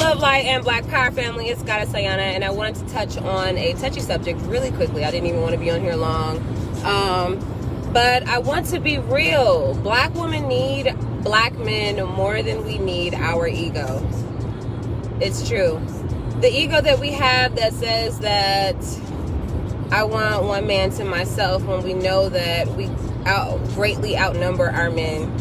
Love, Light, and Black Power family, it's Goddess Ayana, and I wanted to touch on a touchy subject really quickly. I didn't even want to be on here long, but I want to be real. Black women need black men more than we need our ego. It's true. The ego that we have that says that I want one man to myself, when we know that we greatly outnumber our men.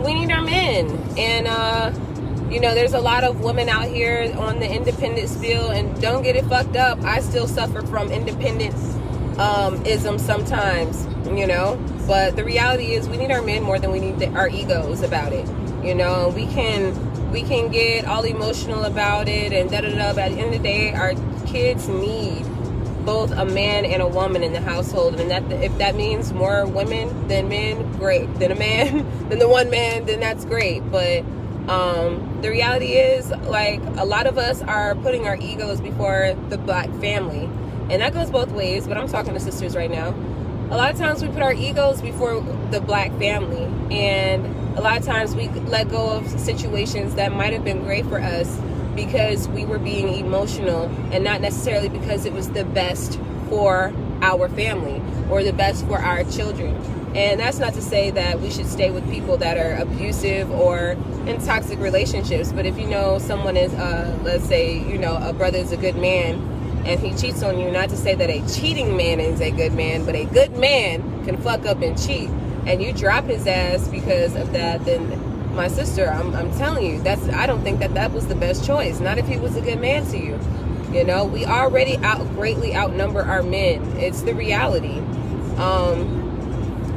We need our men, and you know, there's a lot of women out here on the independent spiel, and don't get it fucked up, I still suffer from independent ism sometimes, you know, but the reality is we need our men more than we need our egos about it, you know. We can get all emotional about it and da-da-da, but at the end of the day, our kids need both a man and a woman in the household, and that if that means more women than men, great. Than a man than the one man, then that's great. But the reality is, like, a lot of us are putting our egos before the black family, and that goes both ways, but I'm talking to sisters right now. A lot of times we put our egos before the black family, and a lot of times we let go of situations that might have been great for us because we were being emotional, and not necessarily because it was the best for our family or the best for our children. And that's not to say that we should stay with people that are abusive or in toxic relationships. But if you know someone is, let's say, you know, a brother is a good man and he cheats on you, not to say that a cheating man is a good man, but a good man can fuck up and cheat, and you drop his ass because of that, then my sister, I'm telling you, I don't think that was the best choice. Not if he was a good man to you. You know, we already greatly outnumber our men. It's the reality.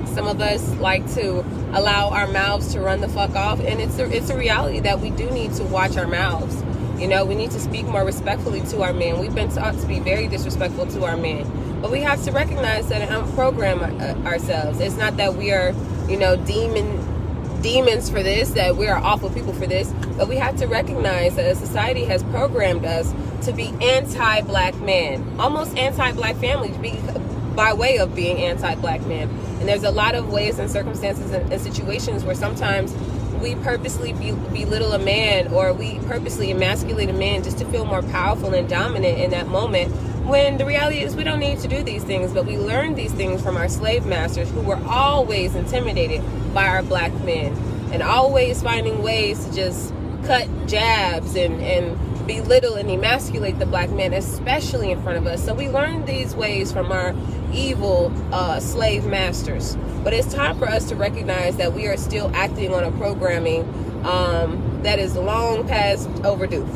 Some of us like to allow our mouths to run the fuck off, and it's a reality that we do need to watch our mouths. You know, we need to speak more respectfully to our men. We've been taught to be very disrespectful to our men, but we have to recognize that and unprogram ourselves. It's not that we are, you know, demons for this, that we are awful people for this, but we have to recognize that society has programmed us to be anti-black men, almost anti-black family, by way of being anti-black men. And there's a lot of ways and circumstances and situations where sometimes we purposely belittle a man, or we purposely emasculate a man just to feel more powerful and dominant in that moment, when the reality is we don't need to do these things. But we learned these things from our slave masters, who were always intimidated by our black men and always finding ways to just cut jabs and belittle and emasculate the black man, especially in front of us. So we learned these ways from our evil slave masters. But it's time for us to recognize that we are still acting on a programming that is long past overdue.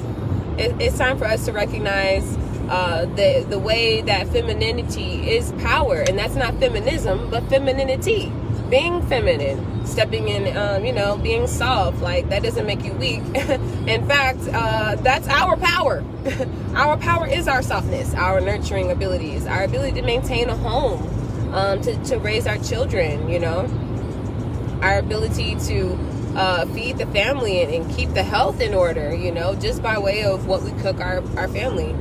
It's time for us to recognize the way that femininity is power, and that's not feminism, but femininity. Being feminine, stepping in, you know, being soft, like, that doesn't make you weak. In fact, that's our power. Our power is our softness, our nurturing abilities, our ability to maintain a home, to raise our children, you know, our ability to feed the family and keep the health in order, you know, just by way of what we cook our family.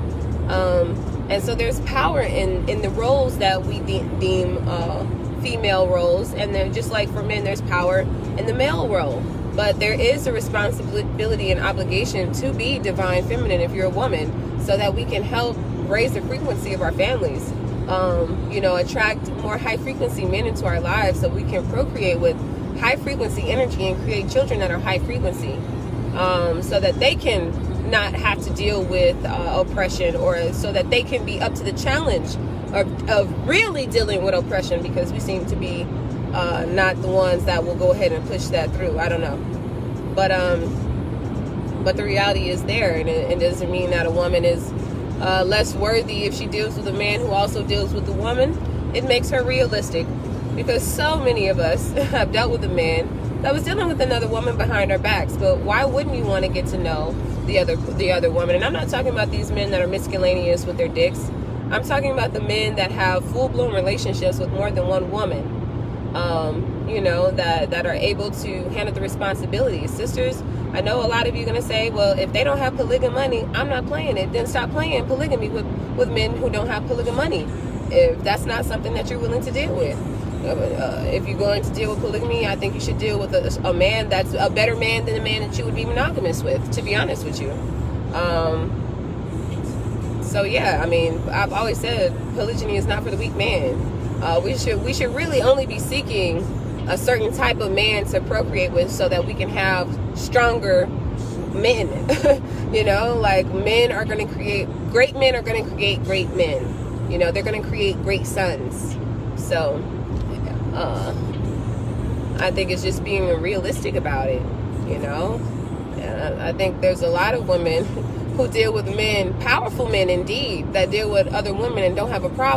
And so there's power in the roles that we deem female roles, and then just like for men, there's power in the male role. But there is a responsibility and obligation to be divine feminine if you're a woman, so that we can help raise the frequency of our families, you know, attract more high frequency men into our lives, so we can procreate with high frequency energy and create children that are high frequency, so that they can not have to deal with oppression, or so that they can be up to the challenge of really dealing with oppression, because we seem to be not the ones that will go ahead and push that through. I don't know, but the reality is there, and it doesn't mean that a woman is less worthy if she deals with a man who also deals with a woman. It makes her realistic, because so many of us have dealt with a man that was dealing with another woman behind our backs. But why wouldn't you want to get to know the other woman? And I'm not talking about these men that are miscellaneous with their dicks. I'm talking about the men that have full-blown relationships with more than one woman, you know, that are able to handle the responsibilities. Sisters, I know a lot of you are going to say, well, if they don't have polygamy, I'm not playing it. Then stop playing polygamy with men who don't have polygamy, if that's not something that you're willing to deal with. If you're going to deal with polygamy, I think you should deal with a man that's a better man than the man that you would be monogamous with, to be honest with you. So yeah, I mean, I've always said polygyny is not for the weak man. We should really only be seeking a certain type of man to procreate with, so that we can have stronger men. You know, like men are going to create great men are going to create great men. You know, they're going to create great sons. So I think it's just being realistic about it. You know, and I think there's a lot of women who deal with men, powerful men indeed, that deal with other women and don't have a problem.